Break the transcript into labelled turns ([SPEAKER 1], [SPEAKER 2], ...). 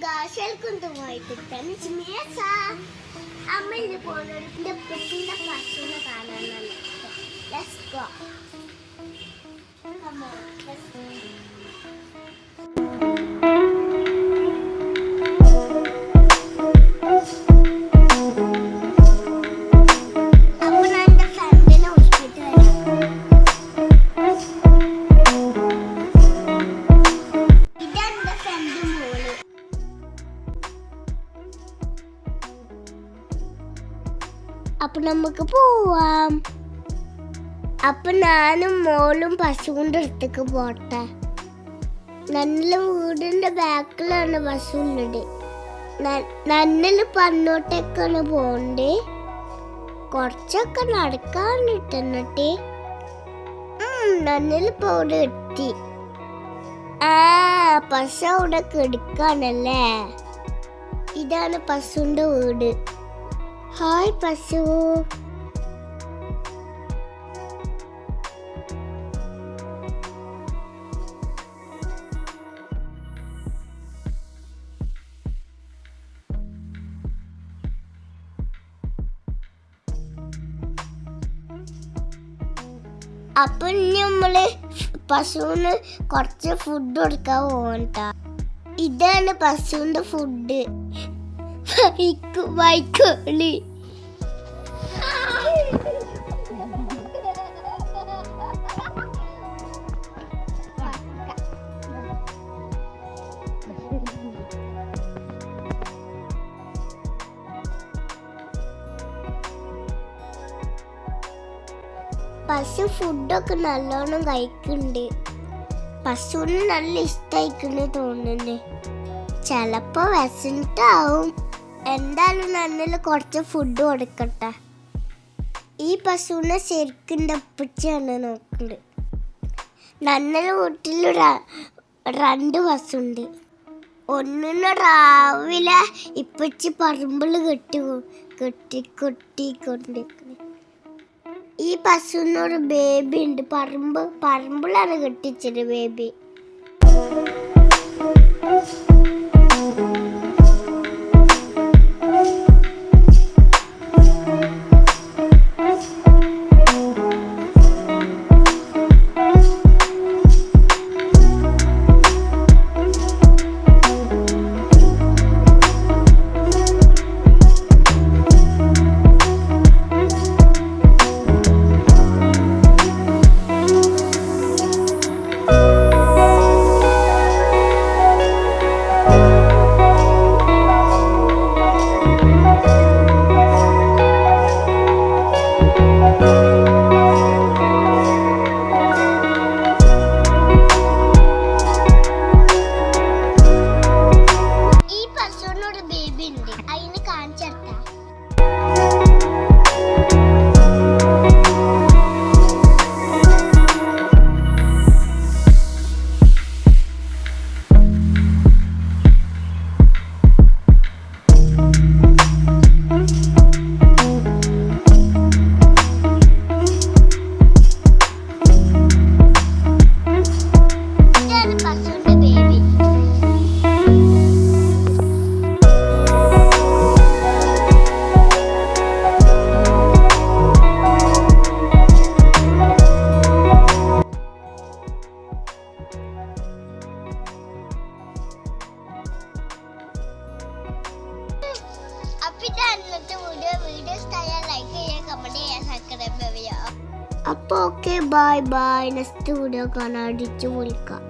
[SPEAKER 1] ഗാഷൽക്കൊന്നും പോയിട്ടാണ് അമ്മ ഇത് പോലൊരു പശുവിനെ കാണാനാണ്. Let's go. Come on, let's go. അപ്പൊ നമുക്ക് പോവാം. അപ്പൊ ഞാനും മോളും പശുവിന്റെ അടുത്തേക്ക് പോട്ടെ. നല്ല വീടിന്റെ ബാക്കിലാണ് പശുവിൻ്റെ. നന്നില് പന്നോട്ടേക്കാണ് പോണ്ടേ. കൊറച്ചൊക്കെ നടക്കാനിട്ടെ. നന്നില് പോടെ എത്തി. പശു അവിടെ കിടക്കാണല്ലേ. ഇതാണ് പശുവിന്റെ വീട്. ഹായ് പശു. അപ്പൊ നമ്മള് പശുവിന് കുറച്ച് ഫുഡ് കൊടുക്കാൻ പോകണ്ട. ഇതാണ് പശുവിന്റെ ഫുഡ്. വൈക്കോളി. പശു ഫുഡൊക്കെ നല്ലോണം കഴിക്കുന്നുണ്ട്. പശുവിന് നല്ല ഇഷ്ടമായിക്കുന്നു തോന്നുന്നു. ചിലപ്പോ വിശന്നിട്ടാവും. എന്തായാലും നന്നില് കുറച്ച് ഫുഡ് കൊടുക്കട്ടെ. ഈ പശുവിനെ ശരിക്കും ഉപ്പച്ചിയാണ് നോക്കുന്നത്. നന്നല് വീട്ടിൽ 2 പശുണ്ട്. ഒന്നിന് രാവിലെ ഇപ്പച്ചി പറമ്പിൽ കെട്ടിക്കൊണ്ടിരിക്കുന്നത്. ഈ പശുവിനൊരു ബേബി ഉണ്ട്. പറമ്പിലാണ് കെട്ടിച്ചത് ബേബി. അപ്പൊ ഓക്കെ, ബൈ. നെക്സ്റ്റ് വീഡിയോ കാണാൻ അടിച്ചു വിളിക്കാം.